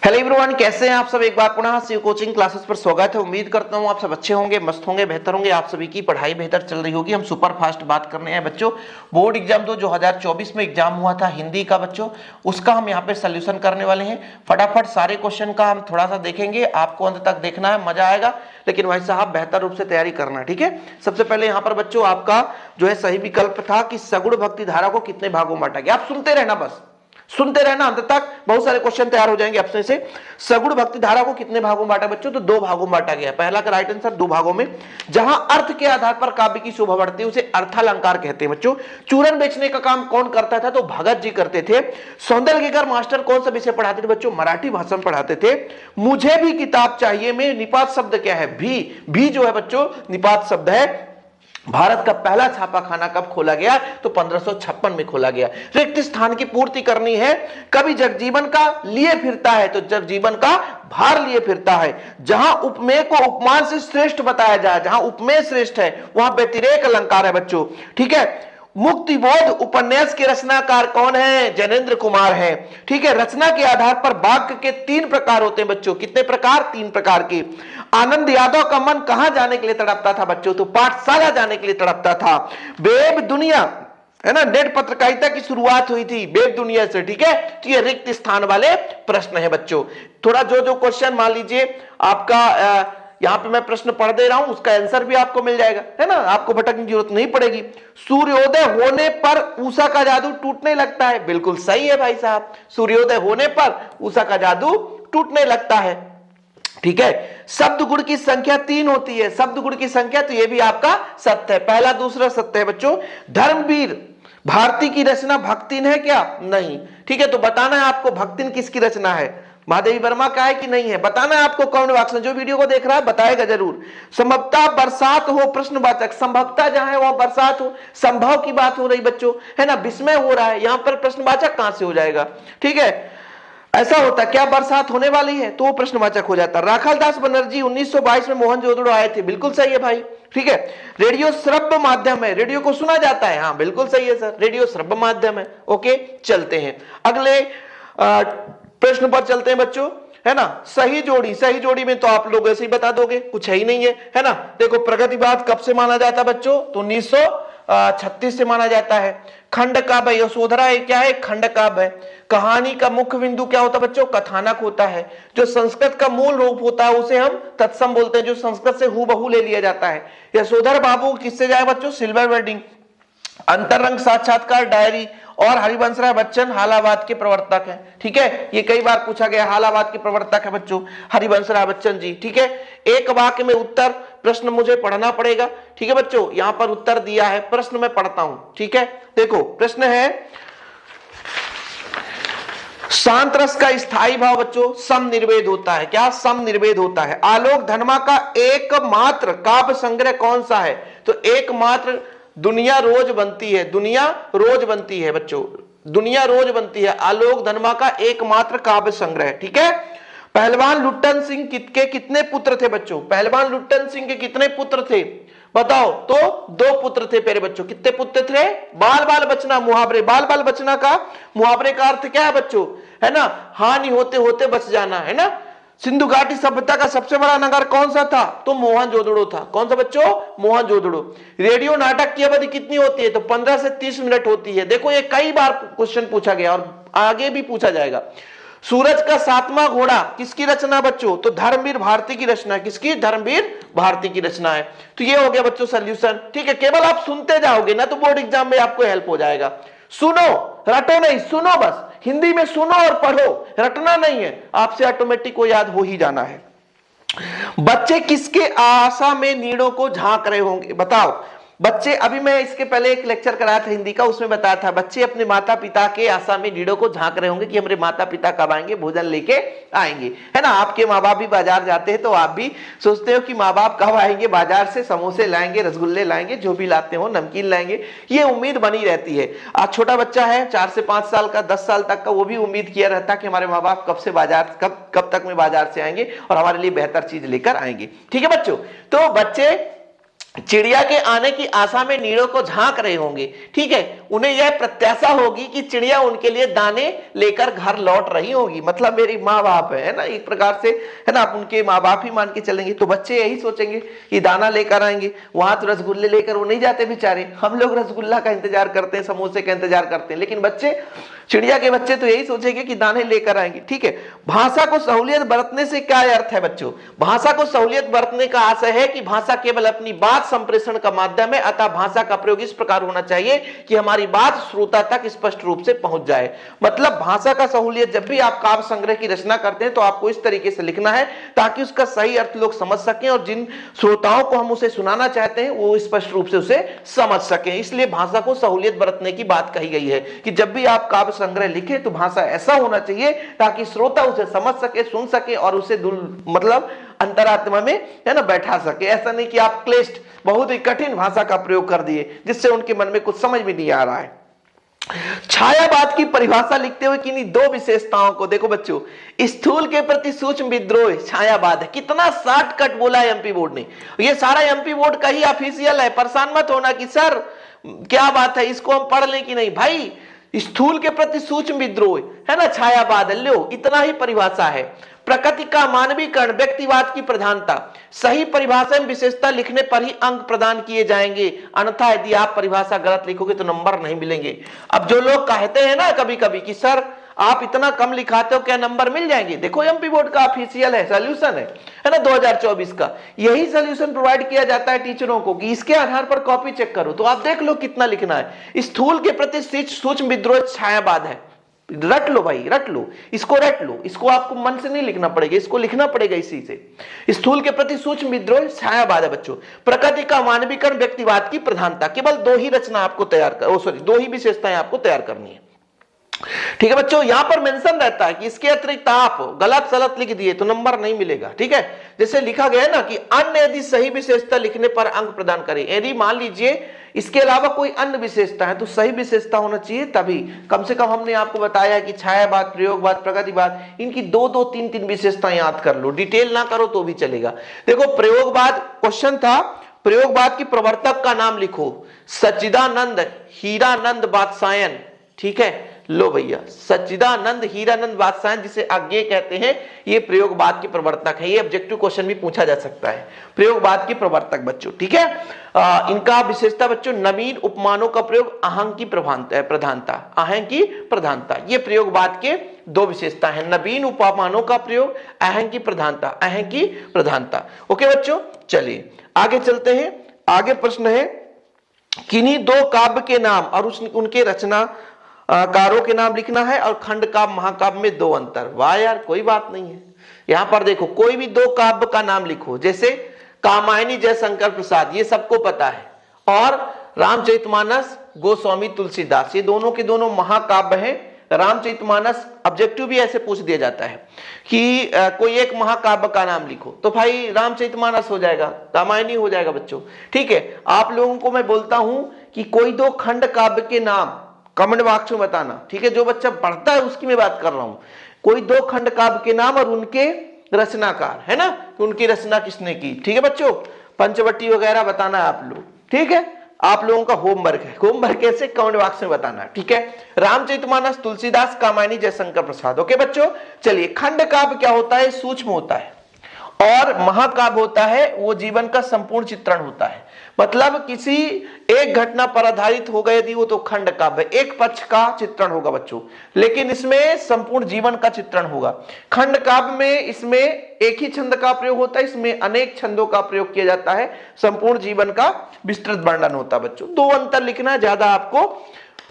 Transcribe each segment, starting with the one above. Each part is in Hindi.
हेलो एवरीवन, कैसे हैं आप सब। एक बार पुनः शिव कोचिंग क्लासेस पर स्वागत है। उम्मीद करता हूं आप सब अच्छे होंगे, मस्त होंगे, बेहतर होंगे। आप सभी की पढ़ाई बेहतर चल रही होगी। हम सुपर फास्ट बात करने हैं बच्चों। बोर्ड एग्जाम 2024 में एग्जाम हुआ था हिंदी का बच्चों, उसका हम यहाँ पे सोल्यूशन करने वाले हैं। फटाफट सारे क्वेश्चन का हम थोड़ा सा देखेंगे, आपको अंत तक देखना है, मजा आएगा। लेकिन भाई साहब बेहतर रूप से तैयारी करना, ठीक है। सबसे पहले यहाँ पर बच्चों आपका जो है सही विकल्प था कि सगुण भक्ति धारा को कितने भागों में बांटा गया। आप सुनते रहना, बस सुनते रहना, अंत तक बहुत सारे क्वेश्चन तैयार हो जाएंगे अपने से। सगुण भक्ति धारा को कितने भागों में बांटा बच्चों, तो 2 भागों में बांटा गया। पहला का राइट आंसर 2 भागों में। जहां अर्थ के आधार पर काव्य की शोभा बढ़ती है उसे अर्थालंकार कहते हैं बच्चों। चूरन बेचने का काम कौन करता था, तो भगत जी करते थे। सौंदर्यकर मास्टर कौन सा विषय पढ़ाते थे बच्चों, मराठी भाषण पढ़ाते थे। मुझे भी किताब चाहिए में निपात शब्द क्या है, भी जो है बच्चों निपात शब्द है। भारत का पहला छापाखाना कब खोला गया, तो 1556 में खोला गया। रिक्त स्थान की पूर्ति करनी है। कवि जगजीवन का लिए फिरता है, तो जगजीवन का भार लिए फिरता है। जहां उपमेय को उपमान से श्रेष्ठ बताया जाए, जहां उपमेय श्रेष्ठ है वहां व्यतिरेक अलंकार है बच्चों, ठीक है। मुक्तिबोध उपन्यास के रचनाकार कौन है, जैनेन्द्र कुमार है, ठीक है। रचना के आधार पर वाक्य के 3 प्रकार होते हैं बच्चों। कितने प्रकार, 3 प्रकार के। आनंद यादव का मन कहां जाने के लिए तड़पता था बच्चों, तो पाठशाला जाने के लिए तड़पता था। वेब दुनिया है ना, नेट पत्रकारिता की शुरुआत हुई थी वेब दुनिया से, ठीक है। तो ये रिक्त स्थान वाले प्रश्न है बच्चों। थोड़ा जो क्वेश्चन मान लीजिए आपका यहां पे मैं प्रश्न पढ़ दे रहा हूं, उसका आंसर भी आपको मिल जाएगा, है ना। आपको भटकने की जरूरत नहीं पड़ेगी। सूर्योदय होने पर उषा का जादू टूटने लगता है, बिल्कुल सही है भाई साहब। सूर्योदय होने पर उषा का जादू टूटने लगता है, ठीक है। शब्द गुण की संख्या 3 होती है, शब्द गुण की संख्या, तो ये भी आपका सत्य है। पहला दूसरा सत्य है बच्चों। धर्मवीर भारती की रचना भक्तिन है क्या, नहीं, ठीक है। तो बताना है आपको भक्तिन किसकी रचना है, महादेवी वर्मा का है कि नहीं है, बताना है आपको कमेंट बॉक्स में। जो वीडियो को देख रहा है बताएगा जरूर। संभवतः बरसात हो, प्रश्नवाचक। संभवतः जहां है वहां बरसात हो, संभव की बात हो रही बच्चों, है ना। विस्मय हो रहा है, यहां पर प्रश्नवाचक कहां से हो जाएगा, ठीक है। ऐसा होता क्या बरसात होने वाली है, तो वो प्रश्नवाचक हो जाता। राखालदास बनर्जी 1922 में मोहनजोदड़ो आए थे, बिल्कुल सही है भाई, ठीक है। रेडियो श्रव्य माध्यम है, रेडियो को सुना जाता है, हाँ बिल्कुल सही है सर, रेडियो श्रव्य माध्यम है। ओके, चलते हैं अगले प्रश्न पर चलते हैं बच्चों, है ना। सही जोड़ी, सही जोड़ी में तो आप लोग ऐसे ही बता दोगे, कुछ है ही नहीं है ना। देखो प्रगतिवाद कब से माना जाता है बच्चों, तो 1936 से माना जाता है। खंड काव्य, यशोधरा क्या है, खंड काव्य है। कहानी का मुख्य बिंदु क्या होता है बच्चों, कथानक होता है। जो संस्कृत का मूल रूप होता है उसे हम तत्सम बोलते हैं, जो संस्कृत से हूबहू ले लिया जाता है। यशोधर बाबू किससे जाए बच्चों, सिल्वर वेडिंग। अंतरंग साक्षात्कार डायरी, और हरिवंशराय बच्चन हालावाद के प्रवर्तक हैं, ठीक है। ये कई बार पूछा गया, हालावाद के प्रवर्तक है बच्चों हरिवंशराय बच्चन जी, ठीक है। एक वाक्य में उत्तर प्रश्न मुझे पढ़ना पड़ेगा, ठीक है बच्चों। यहां पर उत्तर दिया है, प्रश्न में पढ़ता हूं, ठीक है। देखो प्रश्न है, शांत रस का स्थायी भाव बच्चों सम निर्वेद होता है, क्या सम निर्वेद होता है। आलोक धर्मा का एकमात्र काव्य संग्रह कौन सा है, तो एकमात्र दुनिया रोज बनती है, दुनिया रोज बनती है बच्चों, दुनिया रोज बनती है, आलोक धर्मा का एकमात्र काव्य संग्रह, ठीक है। पहलवान लुट्टन सिंह के कितने पुत्र थे बच्चों, पहलवान लुट्टन सिंह के कितने पुत्र थे बताओ, तो 2 पुत्र थे प्यारे बच्चों। कितने पुत्र थे, बाल बाल बचना मुहावरे, बाल बाल बचना का मुहावरे का अर्थ क्या है बच्चों, है ना, हानि होते होते बच जाना, है ना। सिंधु घाटी सभ्यता का सबसे बड़ा नगर कौन सा था, तो मोहनजोदड़ो था। कौन सा बच्चों, मोहनजोदड़ो। रेडियो नाटक की अवधि कितनी होती है, तो 15 से 30 मिनट होती है। देखो ये कई बार क्वेश्चन पूछा गया और आगे भी पूछा जाएगा। सूरज का 7वां घोड़ा किसकी रचना बच्चों, तो धर्मवीर भारती की रचना है। किसकी, धर्मवीर भारती की रचना है। तो ये हो गया बच्चों सोल्यूशन, ठीक है। केवल आप सुनते जाओगे ना तो बोर्ड एग्जाम में आपको हेल्प हो जाएगा। सुनो, रटो नहीं, सुनो, बस हिंदी में सुनो और पढ़ो, रटना नहीं है, आपसे ऑटोमेटिक को याद हो ही जाना है। बच्चे किसके आशा में नीड़ों को झांक रहे होंगे, बताओ बच्चे। अभी मैं इसके पहले एक लेक्चर कराया था हिंदी का, उसमें बताया था बच्चे अपने माता पिता के आशा में नीड़ों को झांक रहे होंगे कि हमारे माता पिता कब आएंगे, भोजन लेके आएंगे, है ना। आपके माँ बाप भी बाजार जाते हैं तो आप भी सोचते हो कि माँ बाप कब आएंगे, बाजार से समोसे लाएंगे, रसगुल्ले लाएंगे, जो भी लाते हो, नमकीन लाएंगे, ये उम्मीद बनी रहती है। आज छोटा बच्चा है 4 से 5 साल का, 10 साल तक का, वो भी उम्मीद किया रहता है कि हमारे माँ बाप कब तक में बाजार से आएंगे और हमारे लिए बेहतर चीज लेकर आएंगे, ठीक है बच्चों। तो बच्चे चिड़िया के आने की आशा में नीड़ों को झांक रहे होंगे। ठीक है, उन्हें यह प्रत्याशा होगी कि चिड़िया उनके लिए दाने लेकर घर लौट रही होगी। मतलब मेरी माँ बाप है ना, एक प्रकार से, है ना, आप उनके माँ बाप ही मान के चलेंगे। तो बच्चे यही सोचेंगे कि दाना लेकर आएंगे। वहां तो रसगुल्ले लेकर वो नहीं जाते बेचारे, हम लोग रसगुल्ला का इंतजार करते हैं, समोसे का इंतजार करते हैं, लेकिन बच्चे, चिड़िया के बच्चे तो यही सोचेंगे कि दाने लेकर आएंगे। ठीक है, भाषा को सहूलियत बरतने से क्या अर्थ है बच्चों? भाषा को सहूलियत बरतने का आशय है कि भाषा केवल अपनी बात संप्रेषण का माध्यम है, अतः भाषा का प्रयोग इस प्रकार होना चाहिए कि हमारी बात श्रोता तक स्पष्ट रूप से पहुंच जाए। मतलब भाषा का सहूलियत, जब भी आप काव्य संग्रह की रचना करते हैं तो आपको इस तरीके से लिखना है ताकि उसका सही अर्थ लोग समझ सकें और जिन श्रोताओं को हम उसे सुनाना चाहते हैं वो स्पष्ट रूप से उसे समझ सकें। इसलिए भाषा को सहूलियत बरतने की बात कही गई है कि जब भी आप काव्य संग्रह लिखे तो भाषा ऐसा होना चाहिए ताकि श्रोता उसे समझ सके, सुन सके और उसे मतलब अंतरात्मा में, है ना, बैठा सके। ऐसा नहीं कि आप क्लिष्ट, बहुत ही कठिन भाषा का प्रयोग कर दिए जिससे उनके मन में कुछ समझ भी नहीं आ रहा है। छायावाद की परिभाषा लिखते हुए किन्हीं दो विशेषताओं को देखो बच्चों, स्थूल के प्रति सूक्ष्म विद्रोह छायावाद है। कितना शॉर्टकट बोला है एमपी बोर्ड ने, ये सारा एमपी बोर्ड का ही ऑफिशियल है। परेशान मत होना कि सर क्या बात है, इसको हम पढ़ लें कि नहीं। भाई स्थूल के प्रति सूक्ष्म विद्रोह, है ना, छायावाद, लो इतना ही परिभाषा है। प्रकृति का मानवीकरण, व्यक्तिवाद की प्रधानता। सही परिभाषा में विशेषता लिखने पर ही अंक प्रदान किए जाएंगे, अन्यथा यदि आप परिभाषा गलत लिखोगे तो नंबर नहीं मिलेंगे। अब जो लोग कहते हैं ना कभी कभी कि सर आप इतना कम लिखाते हो, क्या नंबर मिल जाएंगे? देखो एमपी बोर्ड का ऑफिशियल है, सॉल्यूशन है ना 2024 का, यही सॉल्यूशन प्रोवाइड किया जाता है टीचरों को कि इसके आधार पर कॉपी चेक करो तो आप देख लो कितना लिखना है। स्थूल के प्रति सूक्ष्म विद्रोह छायावाद है। रट लो भाई, रट लो, इसको रट लो, इसको आपको मन से नहीं लिखना पड़ेगा, इसको लिखना पड़ेगा इसी से। स्थूल के प्रति सूक्ष्म विद्रोह छायावाद है बच्चों। प्रकृति का मानवीकरण, व्यक्तिवाद की प्रधानता। केवल दो ही रचना आपको तैयार कर, दो ही विशेषताएं आपको तैयार करनी है। ठीक है बच्चों, यहां पर मेंशन रहता है कि इसके अतिरिक्त आप गलत सलत लिख दिए तो नंबर नहीं मिलेगा। ठीक है, जैसे लिखा गया है ना कि अन्य यदि सही विशेषता लिखने पर अंक प्रदान करें। यदि मान लीजिए इसके अलावा कोई अन्य विशेषता है तो सही विशेषता होना चाहिए, तभी कम से कम हमने आपको बताया कि छायावाद, प्रयोगवाद, प्रगतिवाद, इनकी दो दो तीन तीन विशेषताएं याद कर लो, डिटेल ना करो तो भी चलेगा। देखो प्रयोगवाद क्वेश्चन था, प्रयोगवाद की प्रवर्तक का नाम लिखो, सच्चिदानंद हीरानंद बादशायन। ठीक है, लो भैया, सच्चिदानंद हीरानंद बादशायन जिसे आज्ञेय कहते हैं, ये प्रयोगवाद के प्रवर्तक है। ये ऑब्जेक्टिव क्वेश्चन भी पूछा जा सकता है, प्रयोगवाद के प्रवर्तक बच्चों। ठीक है, इनका विशेषता बच्चों, नवीन उपमानों का प्रयोग, आहंग की प्रधानता, आहंग की प्रधानता। ये प्रयोगवाद के दो विशेषता है, नवीन उपमानों का प्रयोग, आहंग की प्रधानता, आहंग की प्रधानता। ओके बच्चों, चलिए आगे चलते हैं। आगे प्रश्न है, किन्हीं दो काव्य के नाम और उनके रचना कारों के नाम लिखना है और खंड काव्य महाकाव्य में दो अंतर। वाह यार, कोई बात नहीं है। यहां पर देखो कोई भी दो काव्य का नाम लिखो, जैसे कामायनी जयशंकर प्रसाद, ये सबको पता है, और रामचरितमानस गोस्वामी तुलसीदास, ये दोनों के दोनों महाकाव्य हैं। रामचरितमानस ऑब्जेक्टिव भी ऐसे पूछ दिया जाता है कि कोई एक महाकाव्य का नाम लिखो, तो भाई रामचरितमानस हो जाएगा, रामायणी हो जाएगा बच्चों। ठीक है, आप लोगों को मैं बोलता हूं कि कोई दो खंड काव्य के नाम कमेंट बॉक्स में बताना। ठीक है, जो बच्चा पढ़ता है उसकी मैं बात कर रहा हूं। कोई दो खंड काव्य के नाम और उनके रचनाकार, है ना, कि उनकी रचना किसने की। ठीक है बच्चों, पंचवटी वगैरह बताना है आप लोग। ठीक है, आप लोगों का होमवर्क है, होमवर्क कैसे, कमेंट बॉक्स में बताना। ठीक है, रामचरितमानस, तुलसीदास, कामायनी जयशंकर प्रसाद। ओके बच्चों, चलिए खंड काव्य क्या होता है, सूक्ष्म होता है, और महाकाव्य होता है वो जीवन का संपूर्ण चित्रण होता है। मतलब किसी एक घटना पर आधारित होगा यदि वो, तो खंड काव्य एक पक्ष का चित्रण होगा बच्चों, लेकिन इसमें संपूर्ण जीवन का चित्रण होगा। खंड काव्य में इसमें एक ही छंद का प्रयोग होता है, इसमें अनेक छंदों का प्रयोग किया जाता है, संपूर्ण जीवन का विस्तृत वर्णन होता है बच्चों। दो अंतर लिखना है, ज्यादा आपको,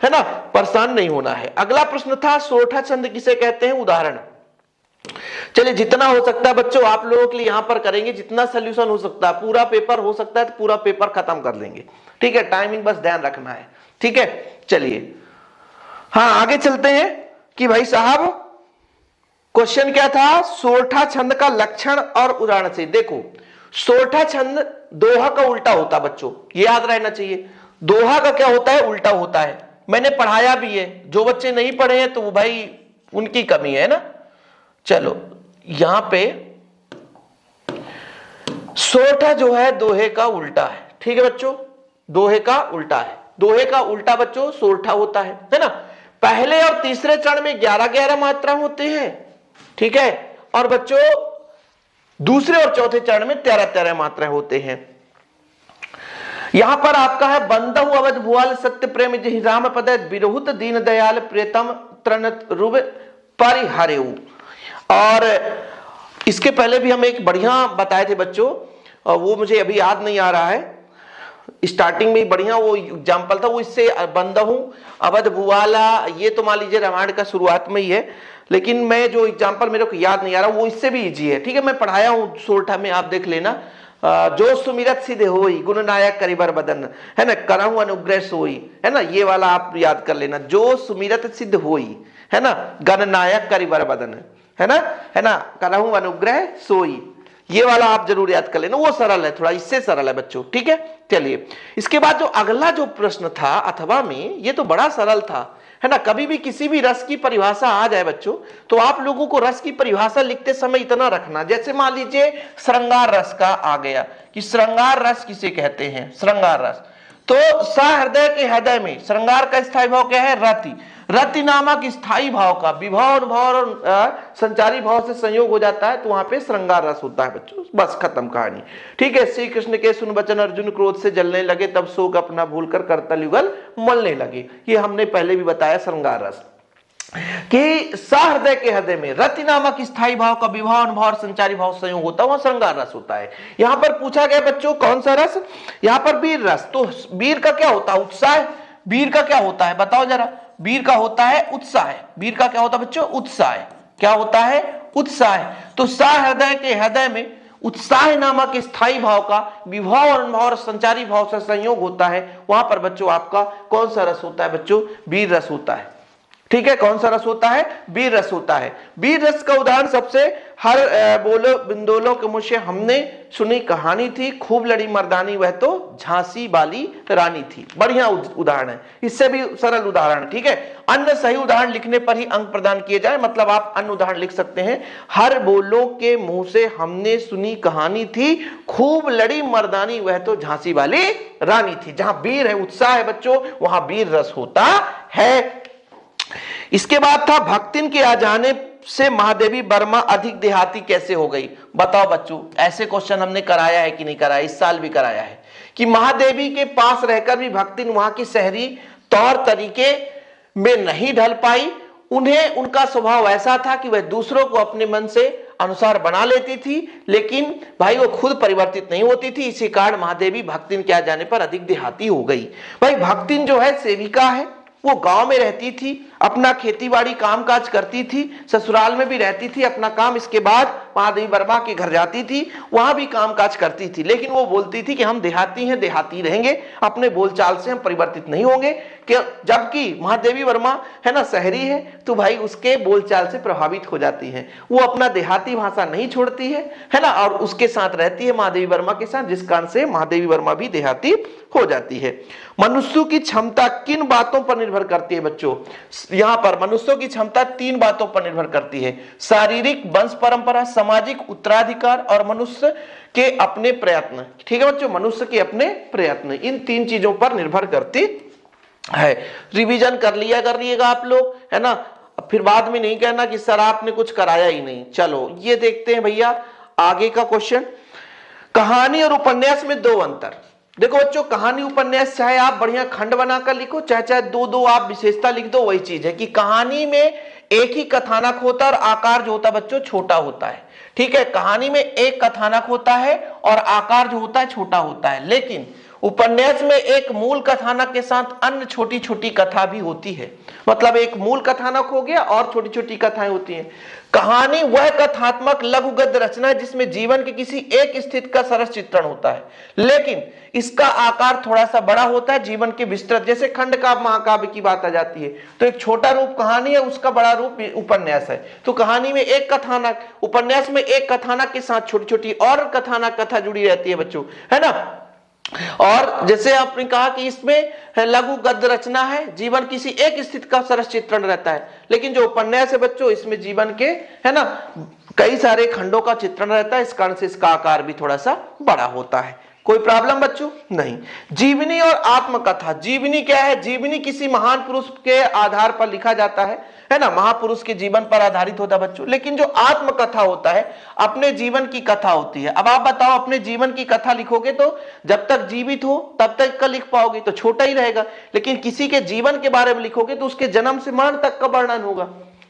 है ना, परेशान नहीं होना है। अगला प्रश्न था, सोरठा छंद किसे कहते हैं, उदाहरण। चलिए जितना हो सकता है बच्चों आप लोगों के लिए यहां पर करेंगे, जितना सोल्यूशन हो सकता है, पूरा पेपर हो सकता है तो पूरा पेपर खत्म कर लेंगे। ठीक है, टाइमिंग बस ध्यान रखना है। ठीक है, चलिए हाँ आगे चलते हैं कि भाई साहब क्वेश्चन क्या था, सोरठा छंद का लक्षण और उदाहरण से। देखो सोरठा छंद दोहा का उल्टा होता है बच्चों, ये याद रहना चाहिए। दोहा का क्या होता है, उल्टा होता है। मैंने पढ़ाया भी है, जो बच्चे नहीं पढ़े हैं तो वो भाई उनकी कमी है ना। चलो यहां पे सोरठा जो है दोहे का उल्टा है। ठीक ठीक है बच्चों, दोहे का उल्टा है। दोहे का उल्टा बच्चों सोरठा होता है ना। पहले और तीसरे चरण में 11-11 मात्रा होते हैं, ठीक है, और बच्चों दूसरे और चौथे चरण में 13-13 मात्राएं होते हैं। यहां पर आपका है बंदहु अवध भुआल सत्य प्रेम जहि राम पद विरहुत दीन दयाल प्रियतम तृणत रुब परिहरेउ। और इसके पहले भी हम एक बढ़िया बताए थे बच्चों, वो मुझे अभी याद नहीं आ रहा है, स्टार्टिंग में बढ़िया वो एग्जाम्पल था, वो इससे बंदहु अवध भुआला, ये तो मान लीजिए रामायण का शुरुआत में ही है, लेकिन मैं जो एग्जाम्पल मेरे को याद नहीं आ रहा वो इससे भी इजी है, ठीक है, मैं पढ़ाया हूं सोरठा में, आप देख लेना। जो सुमिरत सिद्ध होई गुण नायक करिबर बदन, है ना, करहु अनुग्रह सोई, है ना, ये वाला आप याद कर लेना, जो सुमिरत सिद्ध होई, है ना, गण नायक करिबर बदन, है ना, करहु अनुग्रह सोई, ये वाला आप जरूर याद कर लेना, वो सरल है, थोड़ा इससे सरल है बच्चों, ठीक है। चलिए इसके बाद जो अगला जो प्रश्न था अथवा में, ये तो बड़ा सरल था, है ना। कभी भी किसी भी रस की परिभाषा आ जाए बच्चों, तो आप लोगों को रस की परिभाषा लिखते समय इतना रखना, जैसे मान लीजिए श्रृंगार रस का आ गया कि श्रृंगार रस किसे कहते हैं, श्रृंगार रस, तो सहृदय के हृदय में श्रृंगार का स्थायी भाव क्या है, रति। रति नामक स्थायी भाव का विभाव अनुभाव और संचारी भाव से संयोग हो जाता है, तो वहां पे श्रृंगार रस होता है बच्चों, बस खत्म कहानी, ठीक है। श्री कृष्ण के सुन वचन अर्जुन क्रोध से जलने लगे, तब शोक अपना भूलकर करतल युगल मलने लगे, ये हमने पहले भी बताया श्रृंगार रस। कि सहृदय के हृदय में रति नामक स्थायी भाव का विभाव अनुभाव और संचारी भाव संयोग होता है, वह श्रृंगार रस होता है। यहां पर पूछा गया बच्चों कौन सा रस, यहां पर वीर रस, तो वीर का क्या होता है, उत्साह। वीर का क्या होता है बताओ जरा, वीर का होता है उत्साह, वीर का क्या होता है बच्चों, उत्साह, क्या होता है, उत्साह। तो सहृदय के हृदय में उत्साह नामक स्थायी भाव का विभाव अनुभाव और संचारी भाव से संयोग होता है, वहां पर बच्चों आपका कौन सा रस होता है बच्चों, वीर रस होता है, ठीक है। कौन सा रस होता है, वीर रस होता है। वीर रस का उदाहरण सबसे हर बोलो बिंदोलों के मुझे हमने सुनी कहानी थी, खूब लड़ी मर्दानी वह तो झांसी वाली रानी थी, बढ़िया उदाहरण है, इससे भी सरल उदाहरण, ठीक है। अन्य सही उदाहरण लिखने पर ही अंक प्रदान किए जाए, मतलब आप अन्य उदाहरण लिख सकते हैं, हर बोलो के मुंह से हमने सुनी कहानी थी, खूब लड़ी मर्दानी वह तो झांसी वाली रानी थी। जहां वीर है, उत्साह है बच्चों, वहां वीर रस होता है। इसके बाद था भक्तिन के आ जाने से महादेवी वर्मा अधिक देहाती कैसे हो गई, बताओ बच्चों, ऐसे क्वेश्चन हमने कराया है कि नहीं कराया, इस साल भी कराया है, कि महादेवी के पास रहकर भी भक्तिन वहां की शहरी तौर तरीके में नहीं ढल पाई, उन्हें उनका स्वभाव ऐसा था कि वह दूसरों को अपने मन से अनुसार बना लेती थी, लेकिन भाई वो खुद परिवर्तित नहीं होती थी, इसी कारण महादेवी भक्तिन के आ जाने पर अधिक देहाती हो गई। भाई भक्तिन जो है सेविका है, वो गांव में रहती थी, अपना खेतीबाड़ी कामकाज करती थी, ससुराल में भी रहती थी अपना काम, इसके बाद महादेवी वर्मा के घर जाती थी, वहां भी कामकाज करती थी, लेकिन वो बोलती थी कि हम देहाती हैं, देहाती रहेंगे, अपने बोलचाल से हम परिवर्तित नहीं होंगे। जबकि महादेवी वर्मा है ना शहरी है, तो भाई उसके बोलचाल से प्रभावित हो जाती है, वो अपना देहाती भाषा नहीं छोड़ती है ना, और उसके साथ रहती है महादेवी वर्मा के साथ, जिस कारण से महादेवी वर्मा भी देहाती हो जाती है। मनुष्यों की क्षमता किन बातों पर निर्भर करती है बच्चों, यहां पर मनुष्यों की क्षमता 3 बातों पर निर्भर करती है, शारीरिक वंश परंपरा, सामाजिक उत्तराधिकार और मनुष्य के अपने प्रयत्न, ठीक है बच्चों, मनुष्य के अपने प्रयत्न, इन 3 चीजों पर निर्भर करती है। रिवीजन कर लिया करिएगा आप लोग, है ना, फिर बाद में नहीं कहना कि सर आपने कुछ कराया ही नहीं। चलो ये देखते हैं भैया आगे का क्वेश्चन, कहानी और उपन्यास में 2 अंतर। देखो बच्चों, कहानी उपन्यास चाहे आप बढ़िया खंड बनाकर लिखो, चाहे 2-2 आप विशेषता लिख दो, वही चीज है कि कहानी में एक ही कथानक होता है और आकार जो होता है बच्चों छोटा होता है, ठीक है। कहानी में एक कथानक होता है और आकार जो होता है छोटा होता है, लेकिन उपन्यास में एक मूल कथानक के साथ अन्य छोटी छोटी कथा भी होती है, मतलब एक मूल कथानक हो गया और छोटी छोटी कथाएं होती हैं। कहानी वह कथात्मक लघु गद्य रचना है जिसमें जीवन के किसी एक स्थिति का सरस चित्रण होता है, लेकिन इसका आकार थोड़ा सा बड़ा होता है, जीवन के विस्तृत, जैसे खंड काव्य महाकाव्य की बात आ जाती है, तो एक छोटा रूप कहानी है, उसका बड़ा रूप उपन्यास है। तो कहानी में एक कथानक, उपन्यास में एक कथानक के साथ छोटी छोटी और कथानक कथा जुड़ी रहती है बच्चों, है ना। और जैसे आपने कहा कि इसमें लघु गद्य रचना है, जीवन किसी एक स्थिति का सरस चित्रण रहता है, लेकिन जो उपन्यास है बच्चों इसमें जीवन के, है ना, कई सारे खंडों का चित्रण रहता है, इस कारण से इसका आकार भी थोड़ा सा बड़ा होता है, कोई प्रॉब्लम बच्चों? नहीं। जीवनी और आत्मकथा, जीवनी क्या है? जीवनी किसी महान पुरुष के आधार पर लिखा जाता है ना, महापुरुष के जीवन पर आधारित होता है बच्चों। लेकिन जो आत्मकथा होता है अपने जीवन की कथा होती है। अब आप बताओ, अपने जीवन की कथा लिखोगे तो जब तक जीवित हो तब तक का लिख पाओगे, तो छोटा ही रहेगा। लेकिन किसी के जीवन के बारे में लिखोगे तो उसके जन्म से मरण तक का वर्णन होगा,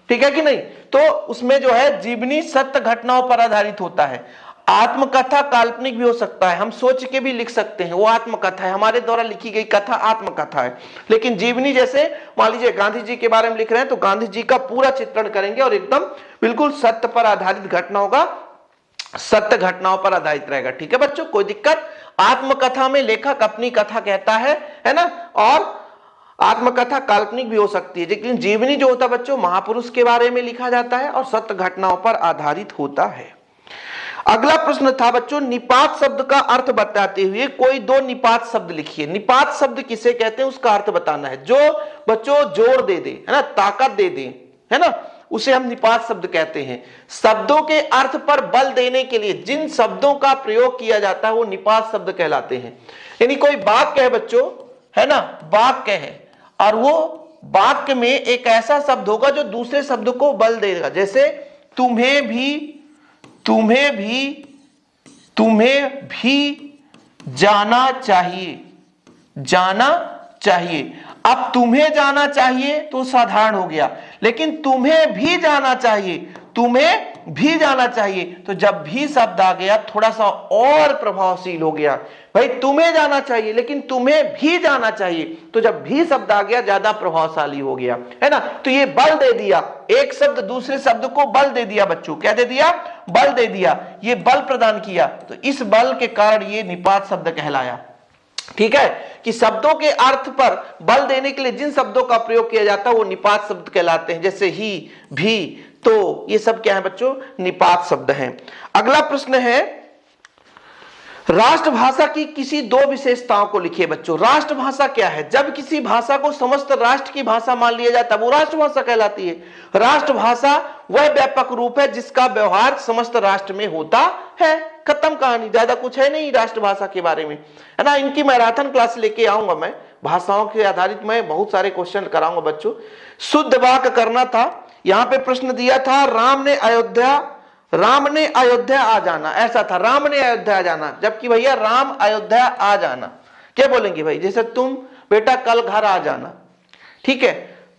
ठीक है कि नहीं? तो उसमें जो है जीवनी सत्य घटनाओं पर आधारित होता है। आत्मकथा काल्पनिक भी हो सकता है, हम सोच के भी लिख सकते हैं, वो आत्मकथा है, हमारे द्वारा लिखी गई कथा आत्मकथा है। लेकिन जीवनी, जैसे मान लीजिए गांधी जी के बारे में लिख रहे हैं तो गांधी जी का पूरा चित्रण करेंगे और एकदम बिल्कुल सत्य पर आधारित घटना होगा, सत्य घटनाओं पर आधारित रहेगा, ठीक है बच्चों? कोई दिक्कत? आत्मकथा में लेखक अपनी कथा कहता है ना, और आत्मकथा काल्पनिक भी हो सकती है। लेकिन जीवनी जो होता है बच्चों, महापुरुष के बारे में लिखा जाता है और सत्य घटनाओं पर आधारित होता है। अगला प्रश्न था बच्चों, निपात शब्द का अर्थ बताते हुए कोई दो निपात शब्द लिखिए। निपात शब्द किसे कहते हैं उसका अर्थ बताना है। जो बच्चों जोर दे दे, है ना, ताकत दे दे, है ना, उसे हम निपात शब्द कहते हैं। शब्दों के अर्थ पर बल देने के लिए जिन शब्दों का प्रयोग किया जाता है वो निपात शब्द कहलाते हैं। यानी कोई वाक्य है बच्चों, है ना, वाक्य है, और वो वाक्य में एक ऐसा शब्द होगा जो दूसरे शब्द को बल देगा। जैसे तुम्हें भी जाना चाहिए, जाना चाहिए। अब तुम्हें जाना चाहिए तो साधारण हो गया, लेकिन तुम्हें भी जाना चाहिए, तुम्हें भी जाना चाहिए, तो जब भी शब्द आ गया थोड़ा सा और प्रभावशील हो गया। भाई तुम्हें जाना चाहिए लेकिन तुम्हें भी जाना चाहिए, तो जब भी शब्द आ गया ज्यादा प्रभावशाली हो गया, है ना। तो ये बल दे दिया, एक शब्द दूसरे शब्द को बल दे दिया बच्चों, क्या दे दिया? बल दे दिया, ये बल प्रदान किया, तो इस बल के कारण ये निपात शब्द कहलाया, ठीक है। कि शब्दों के अर्थ पर बल देने के लिए जिन शब्दों का प्रयोग किया जाता है वो निपात शब्द कहलाते हैं, जैसे ही, भी, तो ये सब क्या है बच्चों? निपात शब्द हैं। अगला प्रश्न है, राष्ट्रभाषा की किसी दो विशेषताओं को लिखिए बच्चों। राष्ट्रभाषा क्या है? जब किसी भाषा को समस्त राष्ट्र की भाषा मान लिया जाता है वो राष्ट्रभाषा कहलाती है। राष्ट्रभाषा वह व्यापक रूप है जिसका व्यवहार समस्त राष्ट्र में होता है। खत्म कहानी, ज्यादा कुछ है नहीं राष्ट्रभाषा के बारे में, है ना। इनकी मैराथन क्लास लेके आऊंगा मैं, भाषाओं के आधारित मैं बहुत सारे क्वेश्चन कराऊंगा बच्चों। शुद्ध वाक्य करना था। यहां पे प्रश्न दिया था, राम ने अयोध्या आ जाना, ऐसा था, राम ने अयोध्या आ जाना, जबकि भैया राम अयोध्या आ जाना क्या बोलेंगे भाई? जैसे तुम बेटा कल घर आ जाना, ठीक है,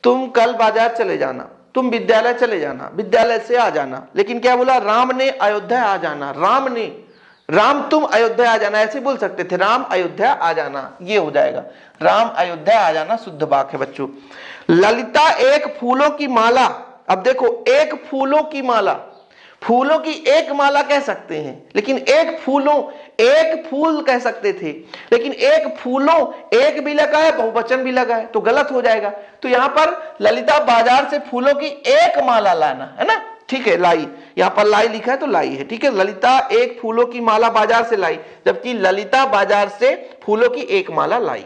तुम कल बाजार चले जाना, तुम विद्यालय चले जाना, विद्यालय से आ जाना। लेकिन क्या बोला? राम ने अयोध्या आ जाना, राम तुम अयोध्या आ जाना, ऐसे बोल सकते थे, राम अयोध्या आ जाना, ये हो जाएगा, राम अयोध्या आ जाना शुद्ध वाक्य है बच्चों। ललिता एक फूलों की माला, अब देखो एक फूलों की माला, फूलों की एक माला कह सकते हैं, लेकिन एक फूल कह सकते थे, लेकिन एक फूलों, एक भी लगा है, बहुवचन भी लगा है, तो गलत हो जाएगा। तो यहां पर ललिता बाजार से फूलों की एक माला लाना, है ना, ठीक है, लाई, यहां पर लाई लिखा है तो लाई है, ठीक है। ललिता एक फूलों की माला बाजार से लाई, जबकि ललिता बाजार से फूलों की एक माला लाई।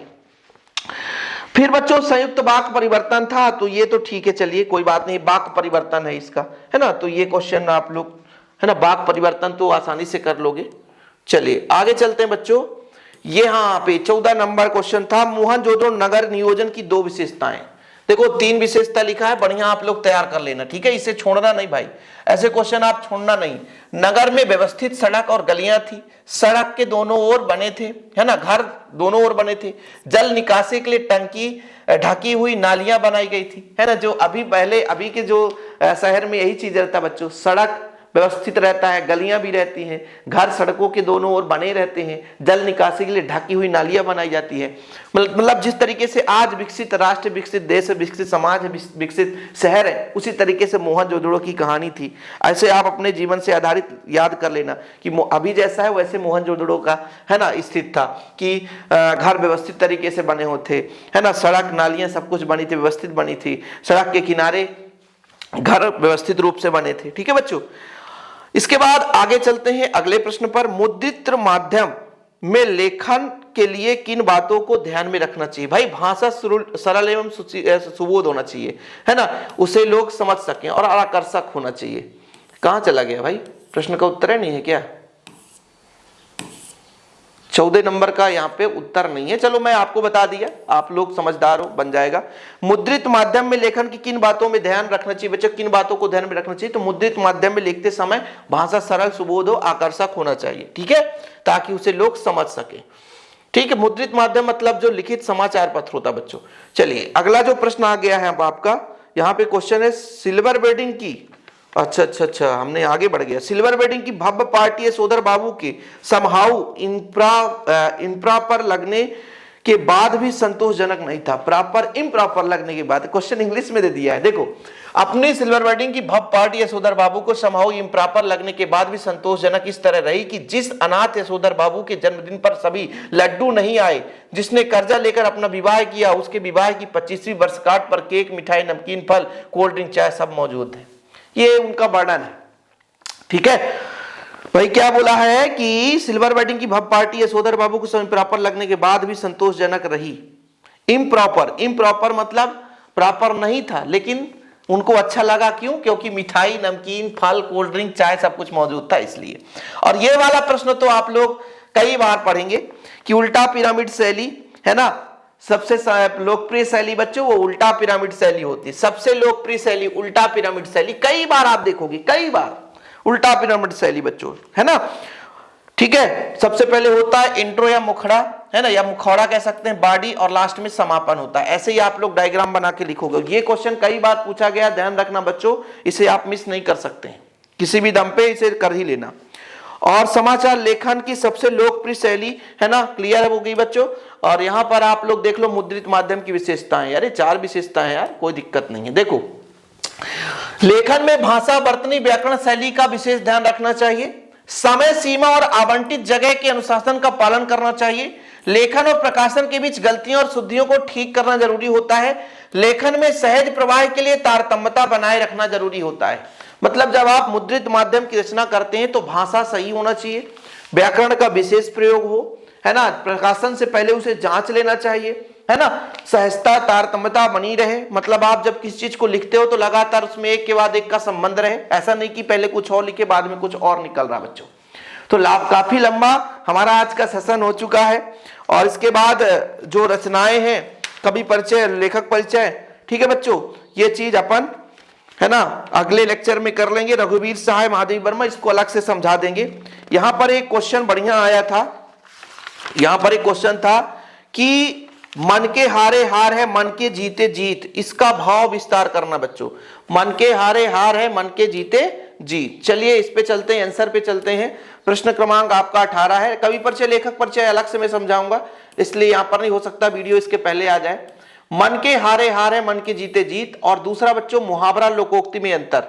फिर बच्चों संयुक्त वाक्य परिवर्तन था, तो ये तो ठीक है, चलिए कोई बात नहीं, वाक्य परिवर्तन है इसका, है ना। तो ये क्वेश्चन आप लोग, है ना, वाक्य परिवर्तन तो आसानी से कर लोगे। चलिए आगे चलते हैं बच्चों। यहाँ पे 14 नंबर क्वेश्चन था, मोहनजोदड़ो नगर नियोजन की दो विशेषताएं। देखो 3 विशेषता लिखा है, बढ़िया आप लोग तैयार कर लेना, ठीक है, इसे छोड़ना नहीं भाई, ऐसे क्वेश्चन आप छोड़ना नहीं। नगर में व्यवस्थित सड़क और गलियां थी, सड़क के दोनों ओर बने थे, है ना, घर दोनों ओर बने थे, जल निकासी के लिए टंकी ढकी हुई नालियां बनाई गई थी, है ना। जो अभी के जो शहर में यही चीज रहता है बच्चों, सड़क व्यवस्थित रहता है, गलियां भी रहती हैं, घर सड़कों के दोनों ओर बने रहते हैं, जल निकासी के लिए ढकी हुई नालियां बनाई जाती है। मतलब जिस तरीके से आज विकसित राष्ट्र, विकसित देश, विकसित समाज, विकसित शहर है, उसी तरीके से मोहनजोदड़ो की कहानी थी। ऐसे आप अपने जीवन से आधारित याद कर लेना कि अभी जैसा है वैसे मोहनजोदड़ो का, है ना, स्थित था कि घर व्यवस्थित तरीके से बने होते, है ना, सड़क नालियां सब कुछ बनी थी, व्यवस्थित बनी थी, सड़क के किनारे घर व्यवस्थित रूप से बने थे, ठीक है बच्चों। इसके बाद आगे चलते हैं अगले प्रश्न पर। मुद्रित माध्यम में लेखन के लिए किन बातों को ध्यान में रखना चाहिए? भाई भाषा सरल एवं सुबोध होना चाहिए, है ना, उसे लोग समझ सकें, और आकर्षक होना चाहिए। कहां चला गया भाई? प्रश्न का उत्तर है नहीं है क्या? 14 नंबर का यहाँ पे उत्तर नहीं है। चलो मैं आपको बता दिया, आप लोग समझदार हो, बन जाएगा। मुद्रित माध्यम में लेखन की किन बातों में ध्यान रखना चाहिए बच्चों, किन बातों को ध्यान में रखना चाहिए? तो मुद्रित माध्यम में लिखते समय भाषा सरल, सुबोध हो, आकर्षक होना चाहिए, ठीक है, ताकि उसे लोग समझ सके। ठीक है, मुद्रित माध्यम मतलब जो लिखित समाचार पत्र होता है बच्चों। चलिए अगला जो प्रश्न आ गया है अब आपका, यहाँ पे क्वेश्चन है सिल्वर वेडिंग की, अच्छा हमने आगे बढ़ गया। सिल्वर वेडिंग की भव्य पार्टी सोदर बाबू के समहाउ इम्प्रॉपर लगने के बाद भी संतोषजनक नहीं था। प्रॉपर इम्प्रॉपर लगने के बाद, क्वेश्चन इंग्लिश में दे दिया है, देखो, अपनी सिल्वर वेडिंग की भव्य पार्टी यशोधर बाबू को समहाउ इम्प्रॉपर लगने के बाद भी संतोषजनक इस तरह रही कि जिस अनाथ यशोधर बाबू के जन्मदिन पर सभी लड्डू नहीं आए, जिसने कर्जा लेकर अपना विवाह किया, उसके विवाह की 25वीं वर्षगांठ पर केक, मिठाई, नमकीन, फल, कोल्ड ड्रिंक, चाय सब मौजूद है। ये उनका वर्णन है, ठीक है भाई। क्या बोला है कि सिल्वर वेडिंग की भव्य पार्टी यशोधर बाबू को समय प्रॉपर लगने के बाद भी संतोषजनक रही। इम्प्रॉपर मतलब प्रॉपर नहीं था, लेकिन उनको अच्छा लगा, क्यों? क्योंकि मिठाई, नमकीन, फल, कोल्ड ड्रिंक, चाय सब कुछ मौजूद था, इसलिए। और ये वाला प्रश्न तो आप लोग कई बार पढ़ेंगे कि उल्टा पिरामिड शैली है ना, सबसे लोकप्रिय शैली बच्चों वो उल्टा पिरामिड शैली होती है। सबसे लोकप्रिय शैली उल्टा पिरामिड शैली, कई बार आप देखोगे, कई बार उल्टा पिरामिड शैली बच्चों, है ना, ठीक है। सबसे पहले होता है इंट्रो या मुखड़ा, है ना, या मुखौड़ा कह सकते हैं, बॉडी, और लास्ट में समापन होता है। ऐसे ही आप लोग डायग्राम बना के लिखोगे। ये क्वेश्चन कई बार पूछा गया, ध्यान रखना बच्चों, इसे आप मिस नहीं कर सकते हैं, किसी भी दम पे इसे कर ही लेना। और समाचार लेखन की सबसे लोकप्रिय शैली, है ना, क्लियर हो गई बच्चों। और यहां पर आप लोग देख लो मुद्रित माध्यम की विशेषताएं, यार 4 विशेषताएं यार, कोई दिक्कत नहीं है। देखो, लेखन में भाषा, वर्तनी, व्याकरण, शैली का विशेष ध्यान रखना चाहिए। समय सीमा और आवंटित जगह के अनुशासन का पालन करना चाहिए। लेखन और प्रकाशन के बीच गलतियों और शुद्धियों को ठीक करना जरूरी होता है। लेखन में सहज प्रवाह के लिए तारतम्यता बनाए रखना जरूरी होता है। मतलब जब आप मुद्रित माध्यम की रचना करते हैं तो भाषा सही होना चाहिए, व्याकरण का विशेष प्रयोग हो, है ना, प्रकाशन से पहले उसे जांच लेना चाहिए, है ना, सहजता, तारतम्यता बनी रहे। मतलब आप जब किसी चीज को लिखते हो तो लगातार उसमें एक के बाद एक का संबंध रहे, ऐसा नहीं कि पहले कुछ और लिखे बाद में कुछ और निकल रहा बच्चों। तो काफी लंबा हमारा आज का सेशन हो चुका है। और इसके बाद जो रचनाएं हैं, कवि परिचय, लेखक परिचय, ठीक है बच्चों, ये चीज अपन, है ना, अगले लेक्चर में कर लेंगे। रघुवीर सहाय, महादेव वर्मा, इसको अलग से समझा देंगे। यहां पर एक क्वेश्चन बढ़िया आया था, यहां पर एक क्वेश्चन था कि मन के हारे हार है, मन के जीते जीत, इसका भाव विस्तार करना बच्चों। मन के हारे हार है, मन के जीते जीत। चलिए इस पे चलते हैं, आंसर पे चलते हैं। प्रश्न क्रमांक आपका 18 है। कवि परिचय, लेखक परिचय अलग से मैं समझाऊंगा, इसलिए यहां पर नहीं हो सकता वीडियो इसके पहले आ जाए। मन के हारे हार है, मन के जीते जीत। और दूसरा बच्चों, मुहावरा लोकोक्ति में अंतर।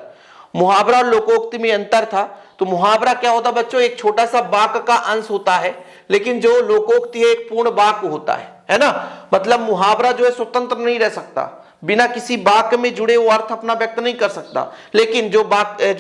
मुहावरा और लोकोक्ति में अंतर था। तो मुहावरा क्या होता है बच्चों, एक छोटा सा वाक्य का अंश होता है, लेकिन जो लोकोक्ति है एक पूर्ण वाक्य होता है ना। मतलब मुहावरा जो है स्वतंत्र नहीं रह सकता, बिना किसी वाक्य में जुड़े वो अर्थ अपना व्यक्त नहीं कर सकता। लेकिन जो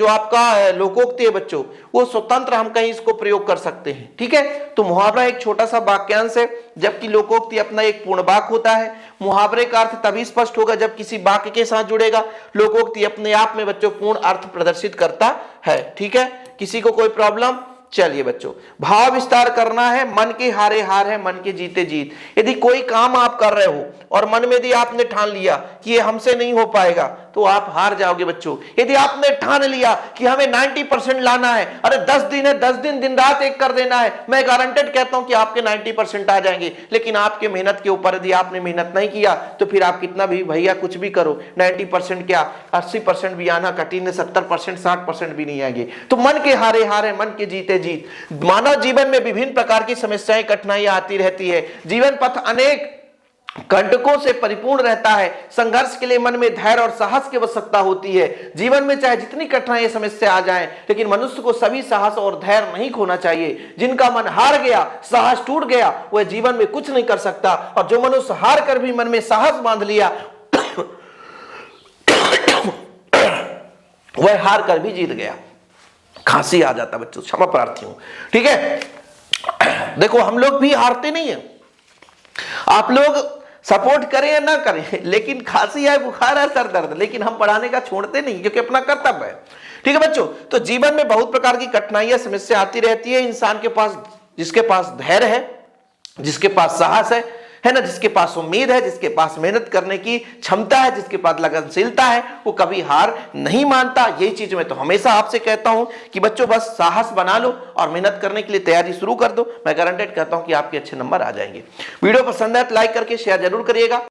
आपका लोकोक्ति है बच्चों, वो स्वतंत्र हम कहीं इसको प्रयोग कर सकते हैं, ठीक है। तो मुहावरा एक छोटा सा वाक्यांश है, जबकि लोकोक्ति अपना एक पूर्ण वाक्य होता है। मुहावरे का अर्थ तभी स्पष्ट होगा जब किसी वाक्य के साथ जुड़ेगा। लोकोक्ति अपने आप में बच्चों पूर्ण अर्थ प्रदर्शित करता है, ठीक है। किसी को कोई प्रॉब्लम? चलिए बच्चों, भाव विस्तार करना है। मन के हारे हार है, मन के जीते जीत। यदि कोई काम आप कर रहे हो और मन में यदि आपने ठान लिया कि ये हमसे नहीं हो पाएगा, तो आप हार जाओगे बच्चों। यदि आपने ठान लिया कि हमें 90% लाना है, अरे 10 दिन है, 10 दिन दिन रात एक कर देना है, मैं गारंटेड कहता हूं कि आपके 90% आ जाएंगे। लेकिन आपके मेहनत के ऊपर यदि आपने मेहनत नहीं किया तो फिर आप कितना भी भैया कुछ भी करो, 90% क्या 80% भी आना कठिन है, 70%, 60% भी नहीं आएंगे। तो मन के हारे हार है, मन के जीते जीत। मानव जीवन में विभिन्न प्रकार की समस्याएं, कठिनाइयां आती रहती है। जीवन पथ अनेक कंटकों से परिपूर्ण रहता है। संघर्ष के लिए मन में धैर्य और साहस की आवश्यकता होती है। जीवन में चाहे जितनी कठिनाई समस्या आ जाएं, लेकिन मनुष्य को सभी साहस और धैर्य नहीं खोना चाहिए। जिनका मन हार गया, साहस टूट गया, वह जीवन में कुछ नहीं कर सकता। और जो मनुष्य हार कर भी मन में साहस बांध लिया वह हार कर भी जीत गया। खांसी आ जाता बच्चों, क्षमा प्रार्थी हूं, ठीक है। देखो हम लोग भी हारते नहीं है, आप लोग सपोर्ट करें या ना करें, लेकिन खांसी है, बुखार है, सर दर्द, लेकिन हम पढ़ाने का छोड़ते नहीं, क्योंकि अपना कर्तव्य है, ठीक है बच्चों। तो जीवन में बहुत प्रकार की कठिनाइयां, समस्या आती रहती है। इंसान के पास, जिसके पास धैर्य है, जिसके पास साहस है ना, जिसके पास उम्मीद है, जिसके पास मेहनत करने की क्षमता है, जिसके पास लगनशीलता है, वो कभी हार नहीं मानता। यही चीज मैं तो हमेशा आपसे कहता हूं कि बच्चों बस साहस बना लो और मेहनत करने के लिए तैयारी शुरू कर दो। मैं गारंटेड कहता हूं कि आपके अच्छे नंबर आ जाएंगे। वीडियो पसंद है तो लाइक करके शेयर जरूर करिएगा।